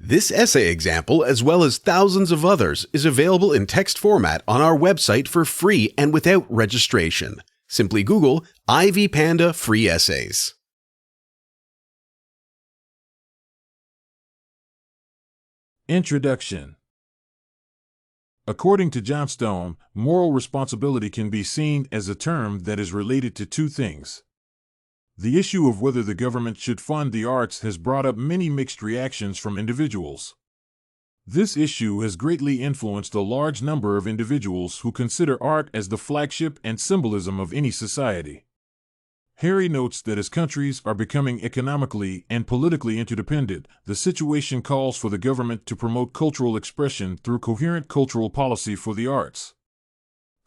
This essay example, as well as thousands of others, is available in text format on our website for free and without registration. Simply Google Ivy Panda Free Essays. Introduction. According to Johnstone, moral responsibility can be seen as a term that is related to two things. The issue of whether the government should fund the arts has brought up many mixed reactions from individuals. This issue has greatly influenced a large number of individuals who consider art as the flagship and symbolism of any society. Harry notes that as countries are becoming economically and politically interdependent, the situation calls for the government to promote cultural expression through coherent cultural policy for the arts.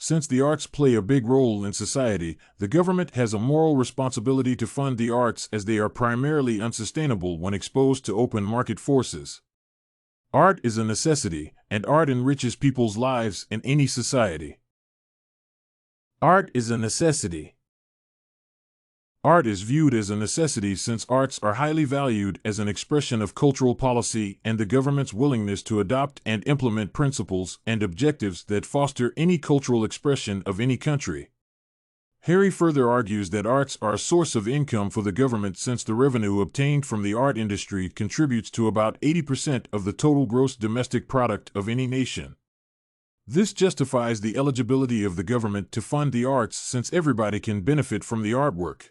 Since the arts play a big role in society, the government has a moral responsibility to fund the arts as they are primarily unsustainable when exposed to open market forces. Art is a necessity, and art enriches people's lives in any society. Art is a necessity. Art is viewed as a necessity since arts are highly valued as an expression of cultural policy and the government's willingness to adopt and implement principles and objectives that foster any cultural expression of any country. Harry further argues that arts are a source of income for the government since the revenue obtained from the art industry contributes to about 80% of the total gross domestic product of any nation. This justifies the eligibility of the government to fund the arts since everybody can benefit from the artwork.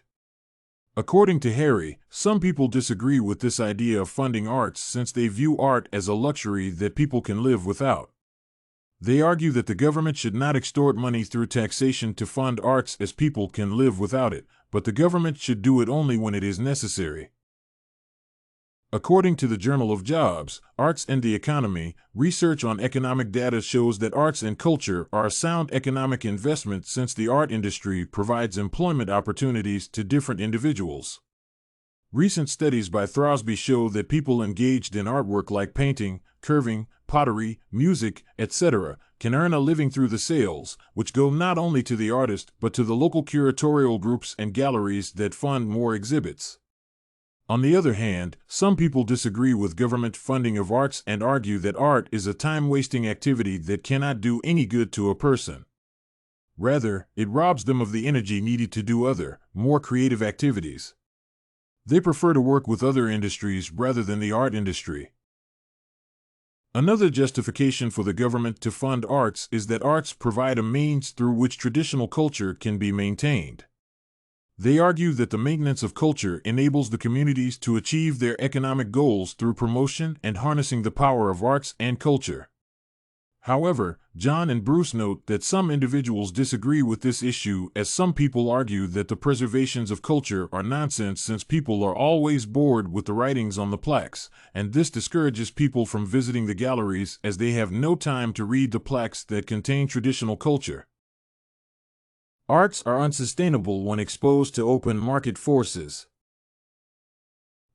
According to Harry, some people disagree with this idea of funding arts since they view art as a luxury that people can live without. They argue that the government should not extort money through taxation to fund arts as people can live without it, but the government should do it only when it is necessary. According to the Journal of Jobs, Arts and the Economy, research on economic data shows that arts and culture are a sound economic investment since the art industry provides employment opportunities to different individuals. Recent studies by Throsby show that people engaged in artwork like painting, curving, pottery, music, etc., can earn a living through the sales, which go not only to the artist but to the local curatorial groups and galleries that fund more exhibits. On the other hand, some people disagree with government funding of arts and argue that art is a time-wasting activity that cannot do any good to a person. Rather, it robs them of the energy needed to do other, more creative activities. They prefer to work with other industries rather than the art industry. Another justification for the government to fund arts is that arts provide a means through which traditional culture can be maintained. They argue that the maintenance of culture enables the communities to achieve their economic goals through promotion and harnessing the power of arts and culture. However, John and Bruce note that some individuals disagree with this issue as some people argue that the preservations of culture are nonsense since people are always bored with the writings on the plaques, and this discourages people from visiting the galleries as they have no time to read the plaques that contain traditional culture. Arts are unsustainable when exposed to open market forces.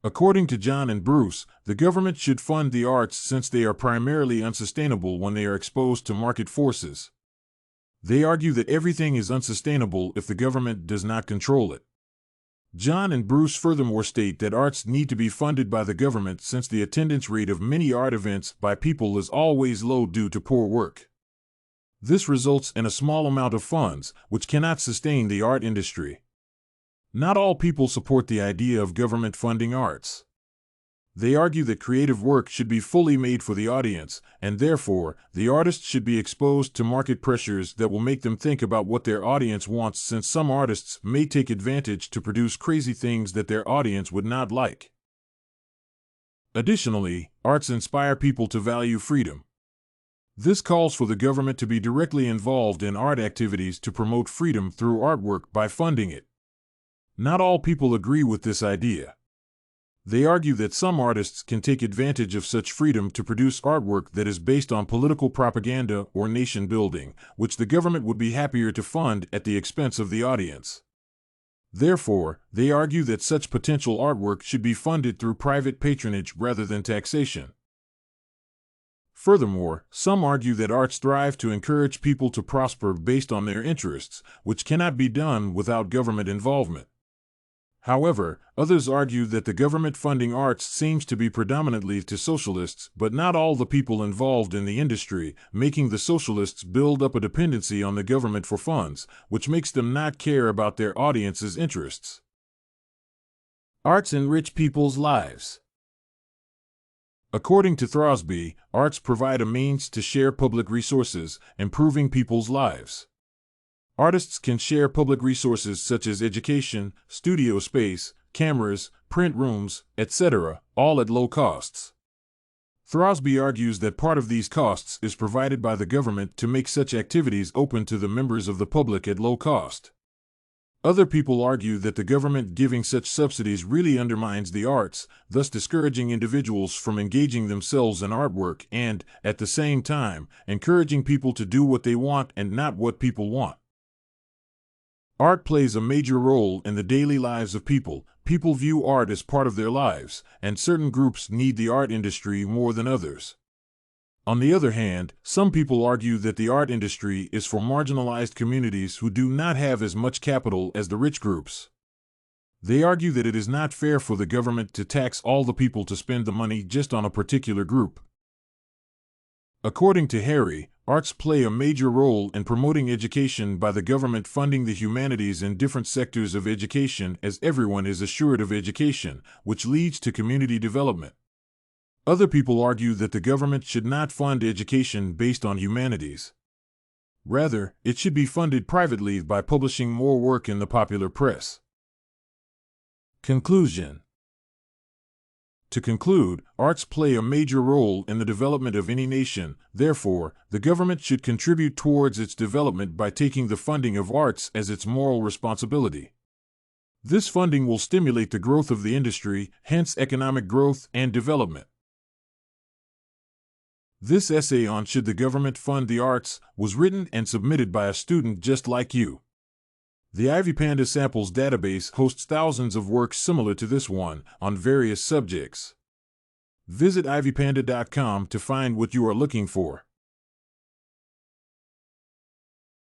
According to John and Bruce, the government should fund the arts since they are primarily unsustainable when they are exposed to market forces. They argue that everything is unsustainable if the government does not control it. John and Bruce furthermore state that arts need to be funded by the government since the attendance rate of many art events by people is always low due to poor work. This results in a small amount of funds, which cannot sustain the art industry. Not all people support the idea of government funding arts. They argue that creative work should be fully made for the audience, and therefore, the artists should be exposed to market pressures that will make them think about what their audience wants since some artists may take advantage to produce crazy things that their audience would not like. Additionally, arts inspire people to value freedom. This calls for the government to be directly involved in art activities to promote freedom through artwork by funding it. Not all people agree with this idea. They argue that some artists can take advantage of such freedom to produce artwork that is based on political propaganda or nation building, which the government would be happier to fund at the expense of the audience. Therefore, they argue that such potential artwork should be funded through private patronage rather than taxation. Furthermore, some argue that arts thrive to encourage people to prosper based on their interests, which cannot be done without government involvement. However, others argue that the government funding arts seems to be predominantly to socialists, but not all the people involved in the industry, making the socialists build up a dependency on the government for funds, which makes them not care about their audience's interests. Arts enrich people's lives. According to Throsby, arts provide a means to share public resources, improving people's lives. Artists can share public resources such as education, studio space, cameras, print rooms, etc., all at low costs. Throsby argues that part of these costs is provided by the government to make such activities open to the members of the public at low cost. Other people argue that the government giving such subsidies really undermines the arts, thus discouraging individuals from engaging themselves in artwork and, at the same time, encouraging people to do what they want and not what people want. Art plays a major role in the daily lives of people. People view art as part of their lives, and certain groups need the art industry more than others. On the other hand, some people argue that the art industry is for marginalized communities who do not have as much capital as the rich groups. They argue that it is not fair for the government to tax all the people to spend the money just on a particular group. According to Harry, arts play a major role in promoting education by the government funding the humanities in different sectors of education, as everyone is assured of education, which leads to community development. Other people argue that the government should not fund education based on humanities. Rather, it should be funded privately by publishing more work in the popular press. Conclusion. To conclude, arts play a major role in the development of any nation. Therefore, the government should contribute towards its development by taking the funding of arts as its moral responsibility. This funding will stimulate the growth of the industry, hence economic growth and development. This essay on Should the Government Fund the Arts was written and submitted by a student just like you. The Ivy Panda Samples database hosts thousands of works similar to this one on various subjects. Visit ivypanda.com to find what you are looking for.